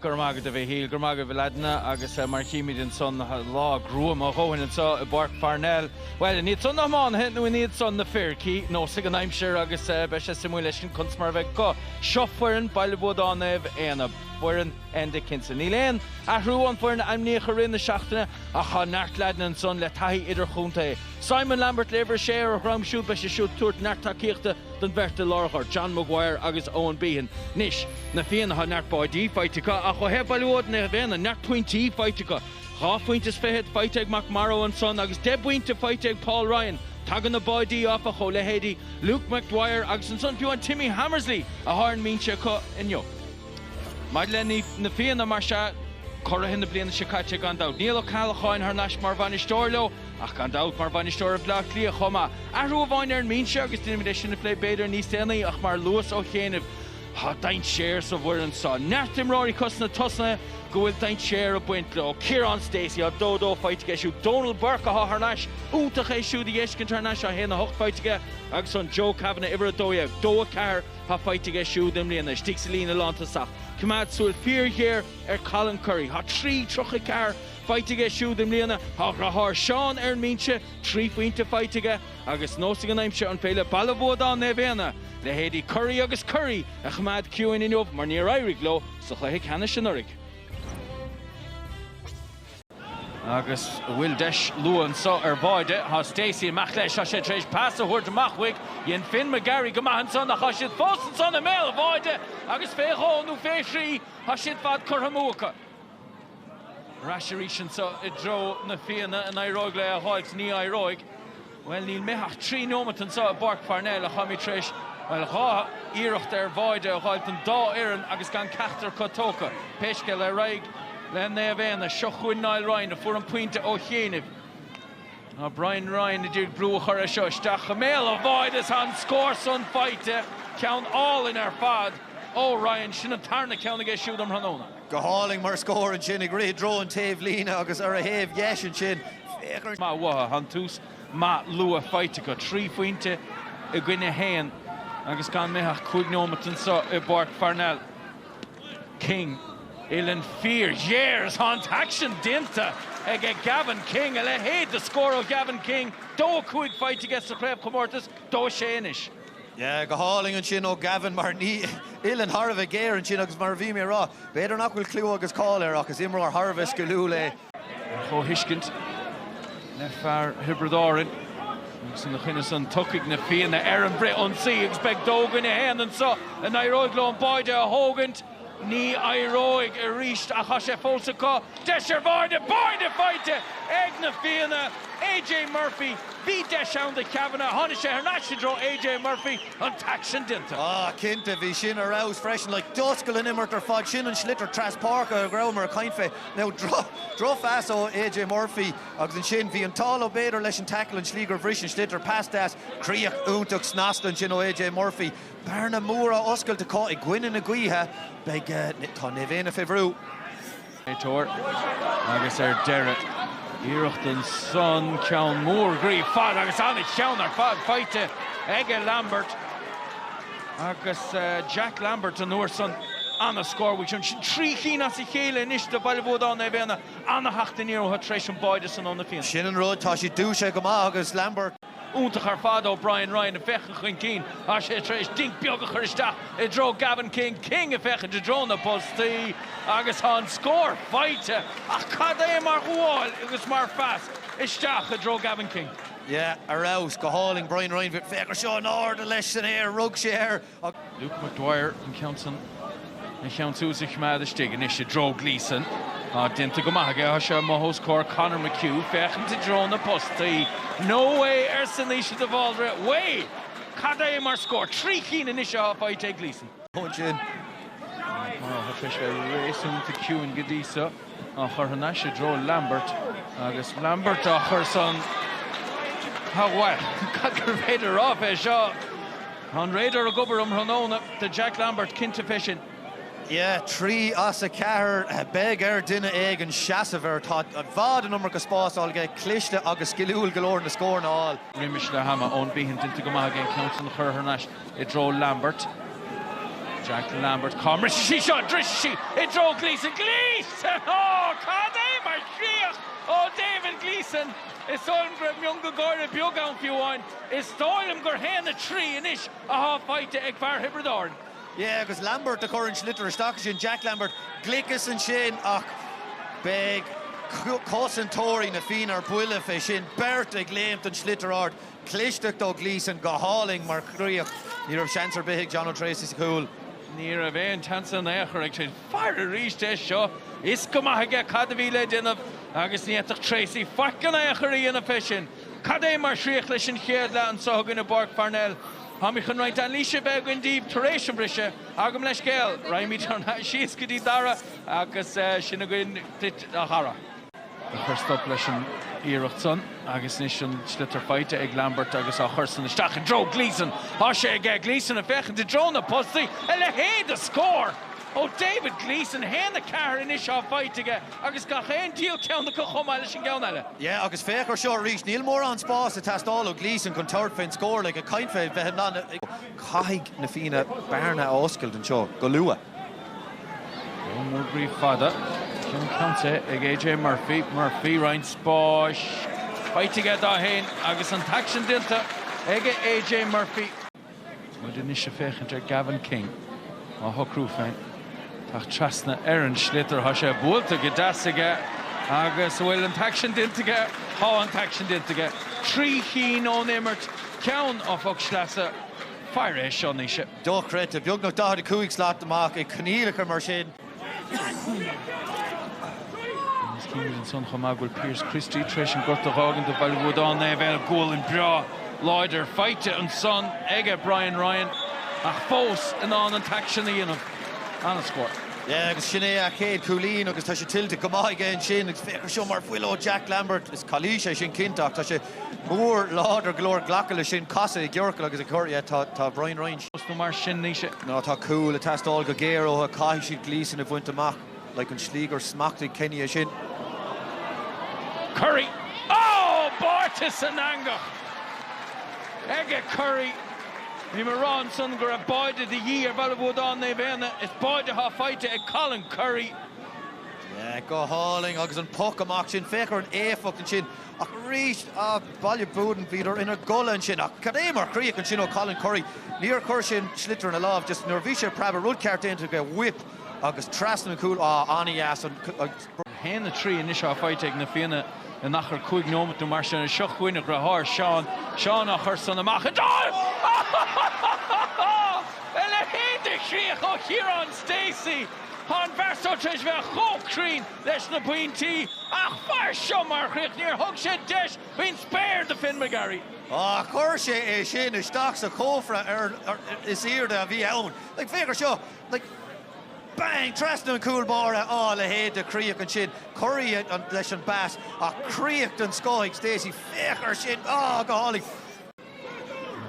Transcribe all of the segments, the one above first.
Gurmagad a bheith híl, Gurmagad Viladna, agus mar chimid in son lá grúam a chohin in so Báirc Parnell. Well, níd son am an het nu níd son na Pháirc, no sig an aimsir agus beis simulation kunst mar bheith go. Sioffurin Baile Buadáin Naomh Éanna furin Enda kinsa. Ní léon a hrú an furin aimní churin na seachtaine a cha neartladen an son le taí idir chunta. Simon Lambert lever share a ram shoot beis shoot tuairt neartta cíochta den verte lorchar John Maguire agus Owen Behan. Nish na Fianna ha neart Buaidí feitica a cho heb Ballyboden na Bhéna neart Buaicphointí feitica. Half Buaintis fehet feiteg McMarrow and son agus de Buainte feiteg Paul Ryan. Tagan na Buaidí off a cho le Heady Luke McDwyer agus an son Bjorn Timmy Hammersley a harn mínse co inyo. Madeleine na Fianna mar sha Corrahin the blian Chicago gone down. Neil O'Callaghan her Nash Marvani Storlo. Ach gone down Marvani Stor Black Clia Homa. Arrow Viner and Mean Shark in invitation to play Bader and East Stanley. Ach Mar Lewis O'Kane. Hot dine shares of Warren Son. Nartim Rory Cusna Tusna. Go with dine share of Wintlow. Kieran Stacey of Dodo fight to get you. Donald Burke of her Nash. Utah shoot the Eshkin International Hen the Hook fight to get. Agson Joe Kavanagh Ibra Doya. Doa Car. Ha fight to get shoot them Lena. Stixelina Lontasa. Comad Sul Fear here Colin Curry. Ha 3 truchy car fight to get shoot them Lena. Ha Rahar Sean Minche 3 point to fight to get. Agus nosing an aimshe on Baile Buadáin Naomh Le Heady Curry agus Curry. A Comad Cuin in Yov Marnier Iriglo. So Chahik Hannishanurig. Agus Will Desh Luan so Voide ha Stacey Machlesh Hashet Tresh pass a horde Machwig Yen Finn McGarry Gamahan son the Hashit Fossen son a male Voide Agus Feho nu Feshri Hashit Vad Kurhamuka Rashirishan so it drew na Fianna and Iroig le Hoyts ni Iroig. Well Neil Mehach 3 Nomatan so Báirc Parnell a Chami Tresh. Well ha Irach der Voide a Hoyton Da Erin agus gan Ceathrú Kotoka Peshke le Raig Len Naomh Shochwin Niall Ryan, a 4 point to O'Kane. Brian Ryan, the dude blew her a shot. Stachamel avoid his hand, score son fight. Count all in our fad. Oh, Ryan, shouldn't turn the count against shoot them Ranona. Go hauling more score and chin, a great draw and Tave Lena, agus or a have yes and chin. Ma Waha Hantus, Ma Lua fight to go 3 point to a Gwynne Hain. Agus Gan Mehach Quignomaton so a Báirc Parnell. King. Ilan Fear, years hunt action dinta. Ege Gavin King, ele head the score of Gavin King. Do a quick fight against the Crab Comortis, do Shanish. Yeah, go hauling and chin o Gavin Marni. Ilan Harva Gare and chin agus Marvimi Ra. Better not will clue agus call her, because Imrar Harvis Galule. Ho Hishkint. Nefar Hibridorin. In the Kinnison Tukig na Fianna Aaron Britt on sea. Expect Dogan a hand and so. And Iroiglo and Boyd a Hogan. Ní Iroig a ríist a chase fósacha Desher Boide fighte Ag na Fianna AJ Murphy Bhí Desh the Kavanagh Honda sé her national AJ Murphy on taxin dinta. Kinta bhí sin arouse freshen like Duskel and Immerter fod sin and Schlitter Tras Park a Graumer a Kainfe. Now draw fast o AJ Murphy agus an sin bhí an talo Bader leis an tackle and Schlieger Vrishin Schlitter past das Criach Untuk Snaston sin o AJ Murphy. Barna Moora Oskel to caught a Gwyn in a Guiha. Big Ton Nevena Fevru. Tor agus Derek Irachton son Count Moore Gree Fad agus on it Count Fad fight to Ege Lambert agus Jack Lambert and Noor son on a score which on 3 Chinas Ikele Nish the Baile Buadáin Naomh on the Hachtaniro Hatration Boydison on the field. Shinnon Road Tashi Dusha Gama agus Lambert. Únta Charfado O'Brien Ryan a fechan chuin cín a sé treis dink beag a chuirteach I dro Gavin King a fechan de dro na postí agus han score fighte ach cad é mar gháil agus mar fast isteach a dro Gavin King. Yeah, arouse go hauling Brian Ryan fit fecker Sean Ord leis an air rug share. Luke McDwyer and Counson and Countú sich mad stig and is dro Gleeson. Dinta go maige a se mohos cor Conor McHugh fechan de dro na postí. No way Erson they should have already way Cadé mar score 3 keen in Isha by take Gleeson. Punch in. Fish racing to Q and Gadisa. Harhanasha draw Lambert. Agus Lambert her son. How well? Got Raider off a shot. On Raider a gubberum Ranona the Jack Lambert kinta fishing. Yeah, 3 asa cahar beggar dinna egg and Shassaver thought vad a number spás all get Cluiche agus Gilúil galore na score and all. Rimish le hama on behin dinta go again counts on the Harhanash it draw Lambert. Jack Lambert, Commerce, she shot, Drishy, it drove Gleeson, oh, Cadé, mar Cliath, oh, David Gleeson, is Solom Grab Younger Gordon, Biogan Fiwan, is Solom Gurhan the tree, and ish, a half fight to Ekvar Hibredorn. Yeah, because Lambert, the current Schlitter, Stockton, Jack Lambert, Glickus and Shane, big, Cosin Tori, na Fina, Buile Fishin, Berta, Glamt and Schlitter Art, Clichte, Gleeson, Gohaling, Mark Creach, Near of Chancer Big, John O'Tracy's cool. Near of Ain Tanson Echer, fire reached this show. Iskamahaga Cadavile Dinov, Agusnieta Tracy, Fakan Echery in a fishing. Cadé Mar Shriechlish and Hiedla and Sogan of Parnell. Hamichan right and Lisha Begwin Deep, Turation Brisha, Agam Leshkel, Raimi Turn, She's Kidi Dara, Agus Shinagin Ahara. The first up lesson Irachson, Agus Nishon Schlitter fight Egg Lambert, Agus Ahurson, the Stach and Joe Gleeson, Hashe Gleeson, a Fech, the drone of Pussy, and the score. Oh, David Gleeson, hand the car in this shot fight to get. Agus got hand deal count the Cochomalish and Gaunella. Yeah, Agus Faker short reach. Neil Moore on spots. It has all of Gleeson can third fin score like a kind of Vehenan. Kaig Nafina Barna Oskald and Show. Golua. One more brief father. Kim County, AJ Murphy, Ryan Sposh. Fight to get that hand. Agus on Taction Dinta. AJ Murphy. With initial Fech Gavin King. Ceathrú fan. Tach trasna Aaron Schlitter Hasha Bulta Gedasiga Agus Will and Taction Dintiga How and Taction Dintiga Tree Heen on Emmert Count of Oxlassa Fire Sean Nisha Do creative Yugno Dahar the Kuig slot the mark a Canela Commercial Kingdom Son Hamagul Pierce Christie Trish and Gurta Hogan the Baile Buadáin Naomh goal and Bra Lloyder fight it and son Ega Brian Ryan Fos and on and Taction Ian on a score. Yeah, because Sinead Arcade, Coolleen, because Tasha Tilta, come on again, Shin, it's Faker Shumar, Willow, Jack Lambert, it's Cluiche, Shin Kintock, Tasha Moore, Lauder, Glor, Glockala, Shin Cossa, Gjorkala, because a Courtia, Ta Brian Ryan. No more Shin Nisha. No, Ta Cool, it has to all Gagero, a Kahishi, Gleeson, if went to Mach, like when Schleger smacked it, Kenny, Shin. Curry. Oh, Bartis and Anga. Ega Curry. Nimaran Sungar a boyd of the year, Baile Buadáin Naomh, it's boyd of half fight to Colin Curry. Yeah, go hauling, Agus and Puck am action, Faker and A fucking Shin. I reached Ballyboden feeder in a goal and Shin. Kademar Creek and Shin Colin Curry. Near Curshin, Schlitter and a love, just Nervisha Prabba Rud Cartain to get whip. Agus Traston and Cool, Anias and Hand the tree in this half fight taking the Fianna. And nachher quick moment to Marshall and Shuck winner Grahar Sean a Hurson a Machin. And a hate the Creach here on Stacey. On Verso Trishva Hook Creen, Lesh Buaicphointí. Fire Shumar Creach near Hogshed Desh being spared the Finn McGarry. Of course, Shane is stocks a Kofra is here to be own. Like Faker Show, like. Bang! Traston and Cool Bora, all ahead to Creach and Shin. Curry and Lesh and Bass. Creach and Scoig, Stacey, Faker Shin. Oh, golly.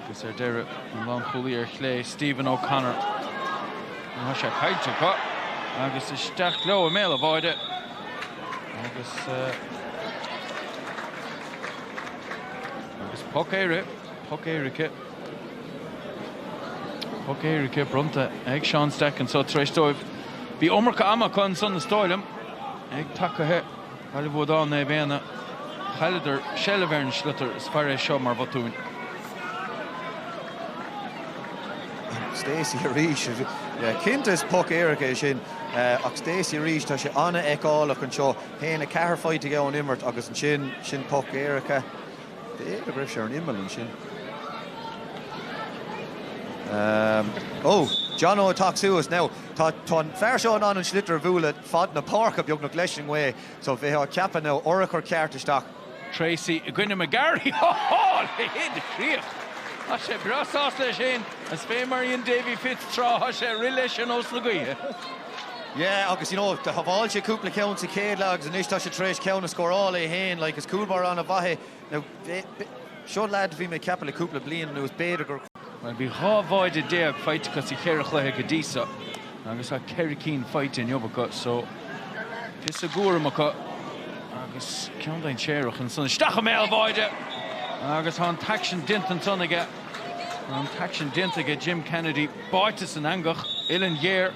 Agus Dera, Long Collier, Clay, Stephen O'Connor. Hasha Kaitaka. Agus is Stach Low, a male avoid it. Agus Puck Erika, Brunta, Egg Sean Stack and so Trish Dove. Be Omerka Amakon son the Stoilum. Egg Takahe, Baile Buadáin Naomh, Halider, Shellavern Schlitter, as far as Shomar Vatun. Stacey Reach, yeah, Kintas Puck Erika Shin, Stacey Reach, Tasha Anna Ekall, and show Hena Car fight to go on Immert, August and Shin Puck Erika. The Griff Sharon Immel and Shin. John O'Toxu is now Ton Fairshon on and Schlitter Vula Fodna Park of Yugnock Leshing way. So if they are Kappa now, Oracle Carter stock. Tracy Gwynna McGarry, oh, they hit the Creach. Hashe Brassas Leshin, as Faye Marion Davy Fitztraw, Hashe Relation Osnaguia. Yeah, August, you know, to have all she couple counts of Cade Logs and Ishtasha Trish count and score all a hen like his cool bar on a Vahe. Now, short lad to be my capital couple of Blean and it was Bader. Well, be avoided there fight because he carry Cluiche Gadisa. Agus a Kerry Keen fight in Yobaka, so this a Gurmaka. Agus Countine Cherach and son Stachamel avoided. Agus on Taction Dinton son again. On Taction Dinton Jim Kennedy, Bartis and Angach. Ilan Year.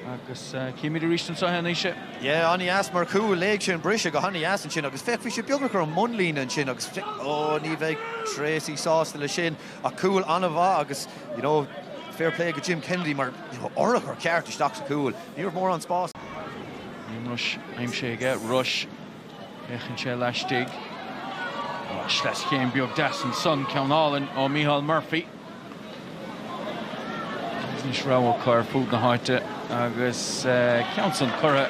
Agus cíimiid rístan sa henaise. Yeah, ani as mar cool leg sin brisha go honey as sin agus fech fi se beagnach ar munlín an sin agus ní bheith Tracy Sauce le sin a cool anava agus you know fair play go Jim Kennedy mar you know orach ar ceart stocks cool. Níor mór an spás. Rush aim sé get rush. Echan sé leistig. Sles céim beag das an son ceannálan ó Micheál Murphy. Is rá car fúd na háite agus ceansan chura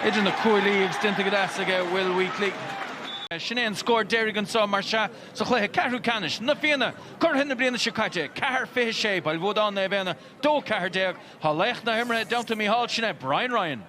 idir na cuailí agus dinta go das aige Will Weekly. Sinnéan scór Derrigan sá mar se sa chluithe Ceathrú canis na Fianna chur hinna bliana se caite cethir fiche sé Baile Buadáin na bhéna dó cethir déag há leich na himre downta Micheál sinne Brian Ryan.